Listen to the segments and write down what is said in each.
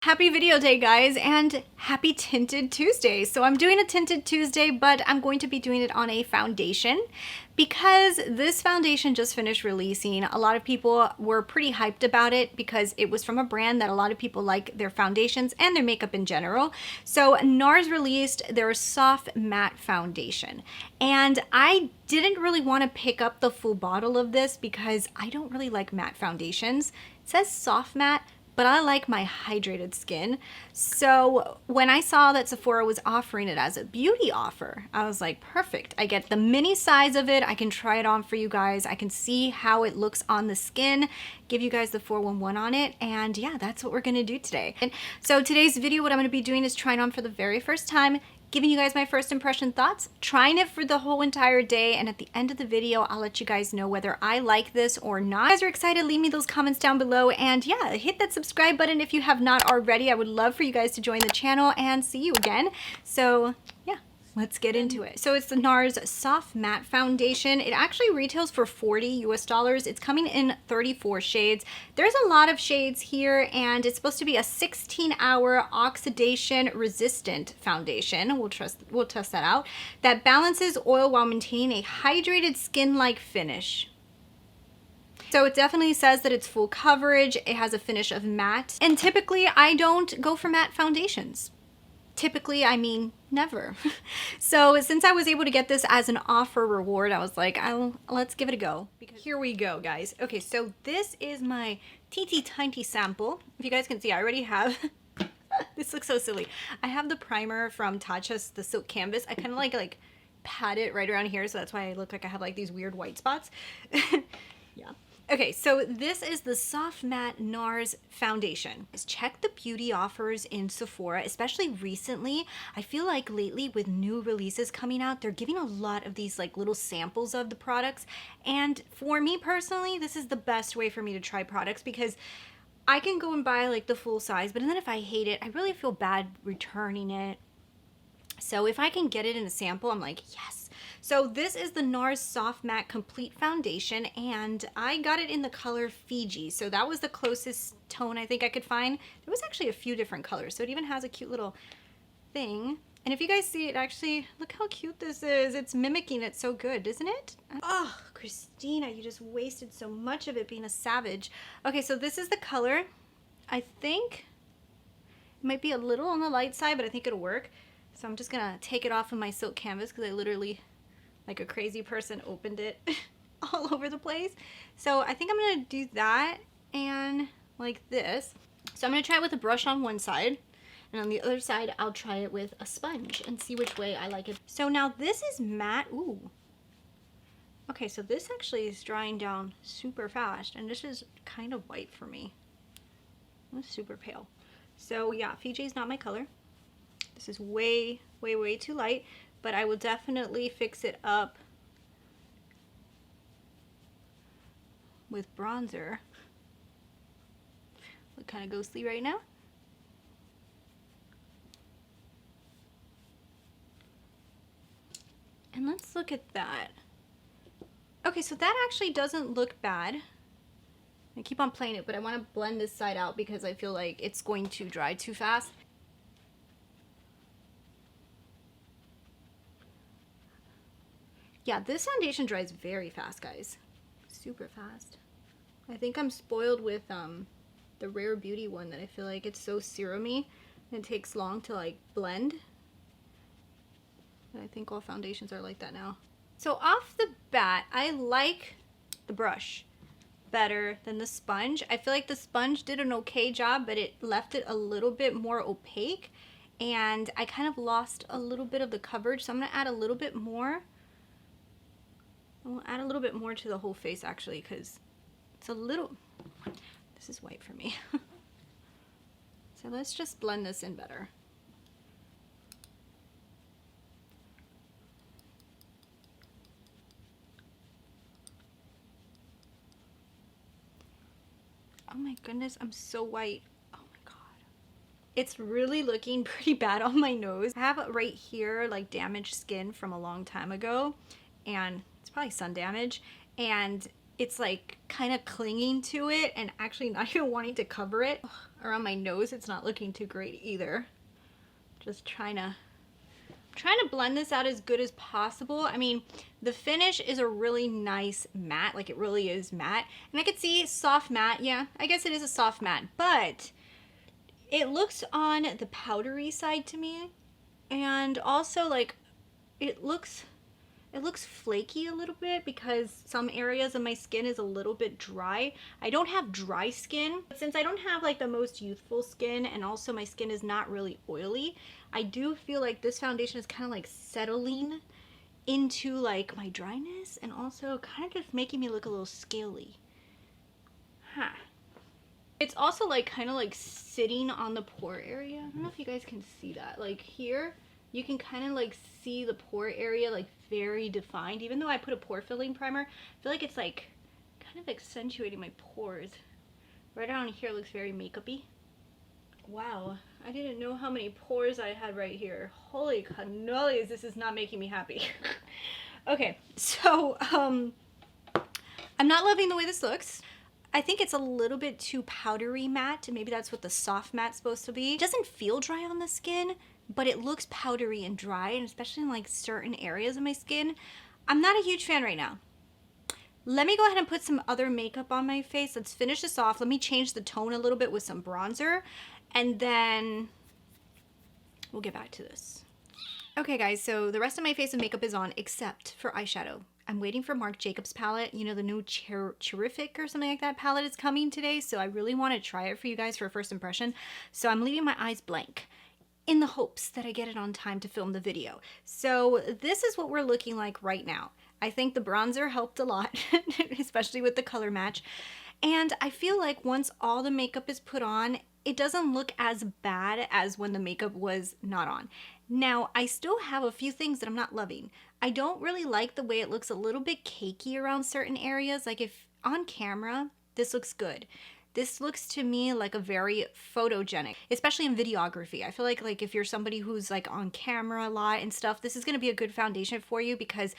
Happy video day, guys, and happy Tinted Tuesday. So I'm doing a Tinted Tuesday, but I'm going to be doing it on a foundation because this foundation just finished releasing. A lot of people were pretty hyped about it because it was from a brand that a lot of people like their foundations and their makeup in general. So Nars released their soft matte foundation, and I didn't really want to pick up the full bottle of this because I don't really like matte foundations. It says soft matte, but I like my hydrated skin. So when I saw that Sephora was offering it as a beauty offer, I was like, perfect. I get the mini size of it. I can try it on for you guys. I can see how it looks on the skin, give you guys the 411 on it. And yeah, that's what we're gonna do today. And so today's video, what I'm gonna be doing is trying on for the very first time, giving you guys my first impression thoughts, trying it for the whole entire day, and at the end of the video, I'll let you guys know whether I like this or not. If you guys are excited, leave me those comments down below, and yeah, hit that subscribe button if you have not already. I would love for you guys to join the channel and see you again. So yeah, let's get into it. So it's the Nars Soft Matte Foundation. It actually retails for $40 US. It's coming in 34 shades. There's a lot of shades here, and it's supposed to be a 16-hour oxidation resistant foundation. We'll test that out. That balances oil while maintaining a hydrated skin-like finish. So it definitely says that it's full coverage. It has a finish of matte. And typically I don't go for matte foundations. Typically, I mean never. So since I was able to get this as an offer reward, I was like, let's give it a go. Here we go, guys. Okay, so this is my teeny tiny sample. If you guys can see, I already have, this looks so silly. I have the primer from Tatcha's, the Silk Canvas. I kind of like pat it right around here, so that's why I look like I have like these weird white spots. Yeah. Okay, so this is the Soft Matte Nars Foundation. Check the beauty offers in Sephora, especially recently. I feel like lately with new releases coming out, they're giving a lot of these like little samples of the products. And for me personally, this is the best way for me to try products because I can go and buy like the full size, but then if I hate it, I really feel bad returning it. So if I can get it in a sample, I'm like, yes. So this is the Nars Soft Matte Complete Foundation, and I got it in the color Fiji. So that was the closest tone I think I could find. There was actually a few different colors, so it even has a cute little thing. And if you guys see it, actually, look how cute this is. It's mimicking it so good, isn't it? Oh, Christina, you just wasted so much of it being a savage. Okay, so this is the color. I think it might be a little on the light side, but I think it'll work. So I'm just gonna take it off of my silk canvas because I literally, like a crazy person, opened it all over the place. So I think I'm gonna do that and like this. So I'm gonna try it with a brush on one side, and on the other side I'll try it with a sponge and see which way I like it. So now this is matte. Ooh. Okay, so this actually is drying down super fast, and this is kind of white for me. It's super pale. So yeah, Fiji is not my color. This is way, way, way too light, but I will definitely fix it up with bronzer. Look kind of ghostly right now. And let's look at that. Okay, so that actually doesn't look bad. I keep on playing it, but I want to blend this side out because I feel like it's going to dry too fast. Yeah, this foundation dries very fast, guys. Super fast. I think I'm spoiled with the Rare Beauty one that I feel like it's so serumy and it takes long to like blend. And I think all foundations are like that now. So off the bat, I like the brush better than the sponge. I feel like the sponge did an okay job, but it left it a little bit more opaque, and I kind of lost a little bit of the coverage, so I'm gonna add a little bit more. I'll add a little bit more to the whole face actually, because it's a little, this is white for me. So let's just blend this in better. Oh my goodness, I'm so white. Oh my god. It's really looking pretty bad on my nose. I have right here like damaged skin from a long time ago, and it's probably sun damage, and it's like kind of clinging to it and actually not even wanting to cover it. Ugh, around my nose, it's not looking too great either. Just trying to blend this out as good as possible. I mean, the finish is a really nice matte, like it really is matte. And I could see soft matte, yeah, I guess it is a soft matte, but it looks on the powdery side to me. And also like, it looks flaky a little bit because some areas of my skin is a little bit dry. I don't have dry skin, but since I don't have like the most youthful skin and also my skin is not really oily, I do feel like this foundation is kind of like settling into like my dryness and also kind of just making me look a little scaly. Huh. It's also like kind of like sitting on the pore area. I don't know if you guys can see that. Like here, you can kind of like see the pore area like very defined. Even though I put a pore filling primer, I feel like it's like kind of accentuating my pores. Right around here looks very makeup-y. Wow, I didn't know how many pores I had right here. Holy cannolis, this is not making me happy. Okay, so I'm not loving the way this looks. I think it's a little bit too powdery matte. Maybe that's what the soft matte's supposed to be. It doesn't feel dry on the skin, but it looks powdery and dry, and especially in like certain areas of my skin. I'm not a huge fan right now. Let me go ahead and put some other makeup on my face. Let's finish this off. Let me change the tone a little bit with some bronzer, and then we'll get back to this. Okay guys, so the rest of my face and makeup is on except for eyeshadow. I'm waiting for Marc Jacobs palette. You know, the new Terrific or something like that palette is coming today, so I really want to try it for you guys for a first impression. So I'm leaving my eyes blank in the hopes that I get it on time to film the video. So this is what we're looking like right now. I think the bronzer helped a lot, especially with the color match. And I feel like once all the makeup is put on, it doesn't look as bad as when the makeup was not on. Now, I still have a few things that I'm not loving. I don't really like the way it looks a little bit cakey around certain areas. Like if on camera, this looks good. This looks to me like a very photogenic, especially in videography. I feel like if you're somebody who's like on camera a lot and stuff, this is going to be a good foundation for you because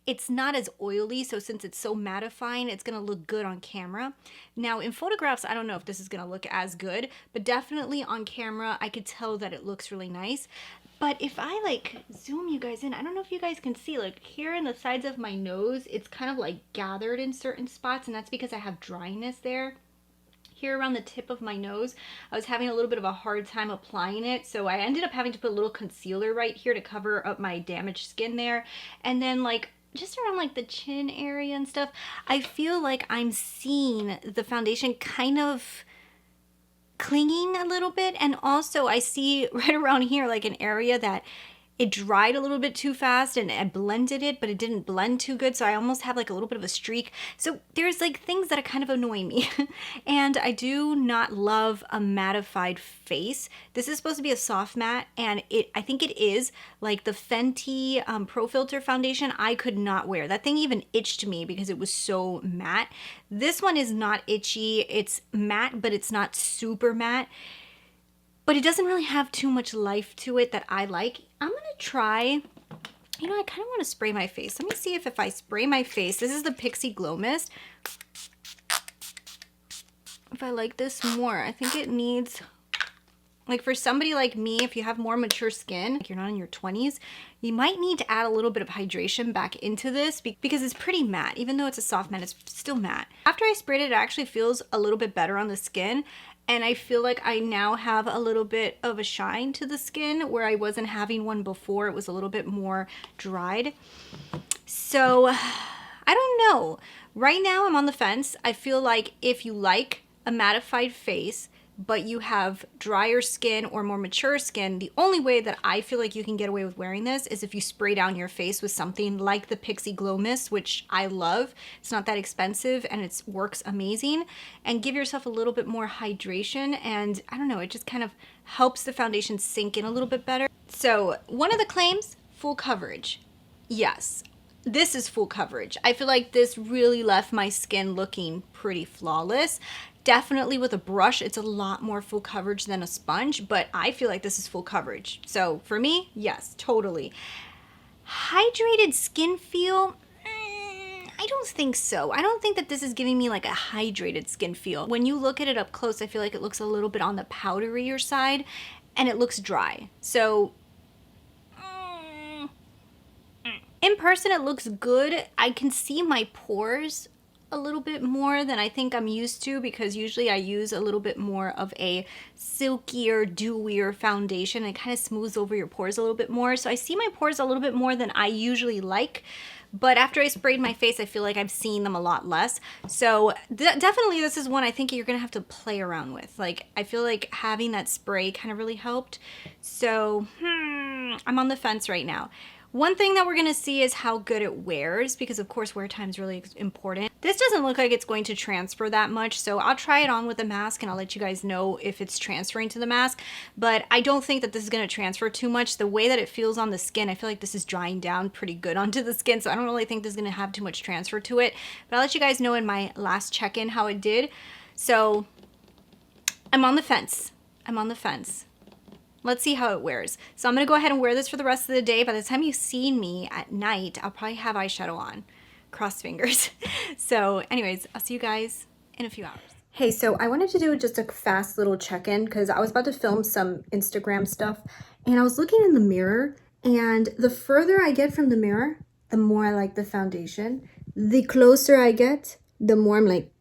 it's not as oily. So since it's so mattifying, it's going to look good on camera. Now in photographs, I don't know if this is going to look as good, but definitely on camera, I could tell that it looks really nice. But if I like zoom you guys in, I don't know if you guys can see, like here in the sides of my nose, it's kind of like gathered in certain spots, and that's because I have dryness there. Here around the tip of my nose, I was having a little bit of a hard time applying it, so I ended up having to put a little concealer right here to cover up my damaged skin there. And then like just around like the chin area and stuff, I feel like I'm seeing the foundation kind of clinging a little bit. And also I see right around here like an area that it dried a little bit too fast and I blended it, but it didn't blend too good. So I almost have like a little bit of a streak. So there's like things that are kind of annoying me. And I do not love a mattified face. This is supposed to be a soft matte, and I think it is. Like the Fenty Pro Filter foundation, I could not wear. That thing even itched me because it was so matte. This one is not itchy. It's matte, but it's not super matte. But it doesn't really have too much life to it that I like. I'm gonna try, you know, I kind of want to spray my face. Let me see if I spray my face, this is the Pixi Glow Mist. If I like this more, I think it needs, like for somebody like me, if you have more mature skin, like you're not in your 20s, you might need to add a little bit of hydration back into this because it's pretty matte. Even though it's a soft matte, it's still matte. After I sprayed it, it actually feels a little bit better on the skin. And I feel like I now have a little bit of a shine to the skin where I wasn't having one before. It was a little bit more dried. So I don't know. Right now I'm on the fence. I feel like if you like a mattified face, but you have drier skin or more mature skin, the only way that I feel like you can get away with wearing this is if you spray down your face with something like the Pixi Glow Mist, which I love. It's not that expensive and it works amazing. And give yourself a little bit more hydration, and I don't know, it just kind of helps the foundation sink in a little bit better. So one of the claims, full coverage. Yes, this is full coverage. I feel like this really left my skin looking pretty flawless. Definitely with a brush, it's a lot more full coverage than a sponge, but I feel like this is full coverage. So for me, yes, totally. Hydrated skin feel, I I don't think so. I don't think that this is giving me like a hydrated skin feel. When you look at it up close, I feel like it looks a little bit on the powderier side and it looks dry. So in person, it looks good. I can see my pores a little bit more than I think I'm used to, because usually I use a little bit more of a silkier, dewier foundation. It kind of smooths over your pores a little bit more. So I see my pores a little bit more than I usually like. But after I sprayed my face, I feel like I've seen them a lot less. So definitely this is one I think you're gonna have to play around with. Like, I feel like having that spray kind of really helped. So, I'm on the fence right now. One thing that we're gonna see is how good it wears, because of course wear time is really important. This doesn't look like it's going to transfer that much, so I'll try it on with a mask and I'll let you guys know if it's transferring to the mask, but I don't think that this is gonna transfer too much. The way that it feels on the skin, I feel like this is drying down pretty good onto the skin, so I don't really think this is gonna have too much transfer to it, but I'll let you guys know in my last check-in how it did. So I'm on the fence. I'm on the fence. Let's see how it wears. So I'm gonna go ahead and wear this for the rest of the day. By the time you've seen me at night, I'll probably have eyeshadow on. Cross fingers. So anyways, I'll see you guys in a few hours. Hey, so I wanted to do just a fast little check-in because I was about to film some Instagram stuff and I was looking in the mirror, and the further I get from the mirror, the more I like the foundation. The closer I get, the more I'm like,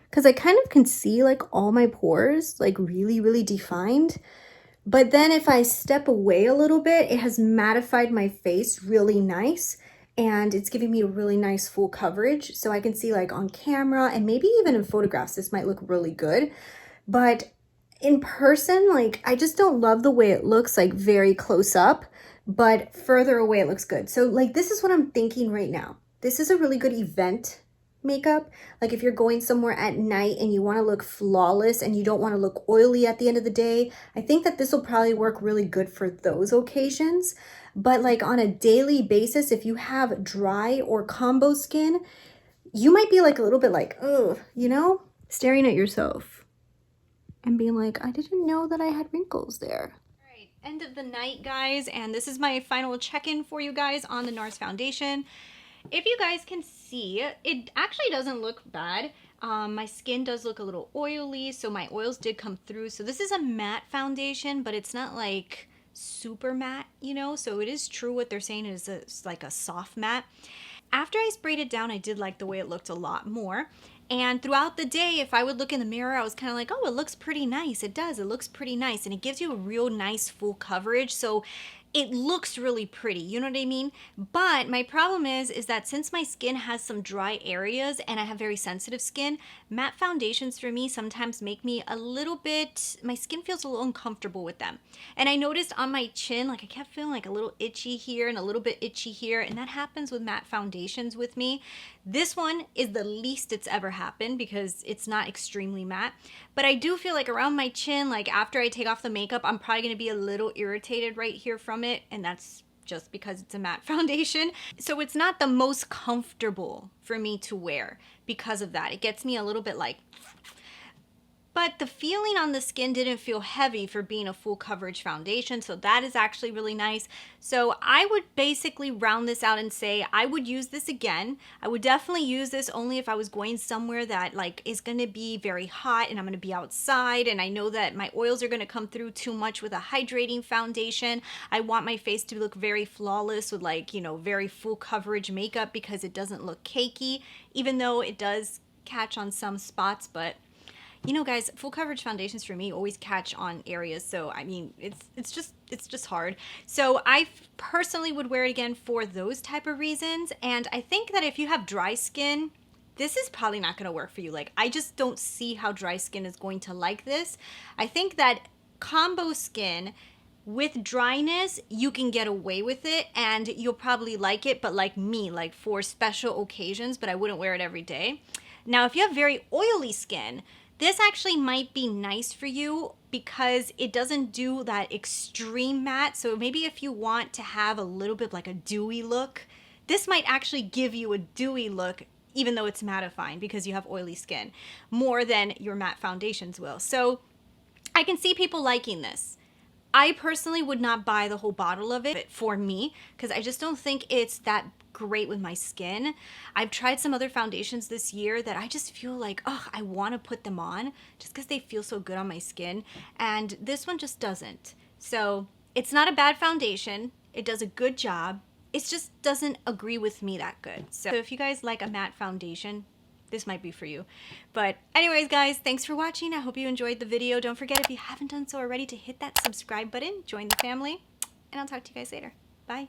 because I kind of can see like all my pores like really, really defined. But then if I step away a little bit, it has mattified my face really nice, and it's giving me a really nice full coverage. So I can see like on camera and maybe even in photographs, this might look really good. But in person, like, I just don't love the way it looks like very close up, but further away it looks good. So like, this is what I'm thinking right now. This is a really good event makeup. Like if you're going somewhere at night and you want to look flawless and you don't want to look oily at the end of the day, I think that this will probably work really good for those occasions. But like on a daily basis, if you have dry or combo skin, you might be like a little bit like, ugh, you know, staring at yourself and being like, I didn't know that I had wrinkles there. All right, end of the night, guys, and this is my final check-in for you guys on the Nars foundation. If you guys can see, it actually doesn't look bad. My skin does look a little oily, so my oils did come through. So this is a matte foundation, but it's not like super matte, you know? So it is true what they're saying is it's like a soft matte. After I sprayed it down, I did like the way it looked a lot more. And throughout the day, if I would look in the mirror, I was kind of like, oh, it looks pretty nice. It does. It looks pretty nice. And it gives you a real nice full coverage. So it looks really pretty, you know what I mean? But my problem is that since my skin has some dry areas and I have very sensitive skin, matte foundations for me sometimes make me a little bit, my skin feels a little uncomfortable with them. And I noticed on my chin, like I kept feeling like a little itchy here and a little bit itchy here, and that happens with matte foundations with me. This one is the least it's ever happened because it's not extremely matte. But I do feel like around my chin, like after I take off the makeup, I'm probably gonna be a little irritated right here from it, and that's just because it's a matte foundation. So it's not the most comfortable for me to wear because of that. It gets me a little bit like, but the feeling on the skin didn't feel heavy for being a full coverage foundation, so that is actually really nice. So I would basically round this out and say I would use this again. I would definitely use this only if I was going somewhere that like is going to be very hot and I'm going to be outside and I know that my oils are going to come through too much with a hydrating foundation. I want my face to look very flawless with like, you know, very full coverage makeup because it doesn't look cakey, even though it does catch on some spots. But you know, guys, full coverage foundations for me always catch on areas. So, I mean, it's just hard. So I personally would wear it again for those type of reasons. And I think that if you have dry skin, this is probably not going to work for you. Like, I just don't see how dry skin is going to like this. I think that combo skin with dryness, you can get away with it and you'll probably like it, but like me, like for special occasions, but I wouldn't wear it every day. Now, if you have very oily skin, this actually might be nice for you because it doesn't do that extreme matte. So maybe if you want to have a little bit like a dewy look, this might actually give you a dewy look even though it's mattifying because you have oily skin more than your matte foundations will. So I can see people liking this. I personally would not buy the whole bottle of it for me because I just don't think it's that great with my skin. I've tried some other foundations this year that I just feel like, oh, I want to put them on just because they feel so good on my skin. And this one just doesn't. So it's not a bad foundation. It does a good job. It just doesn't agree with me that good. So if you guys like a matte foundation, this might be for you. But anyways, guys, thanks for watching. I hope you enjoyed the video. Don't forget, if you haven't done so already, to hit that subscribe button, join the family, and I'll talk to you guys later. Bye.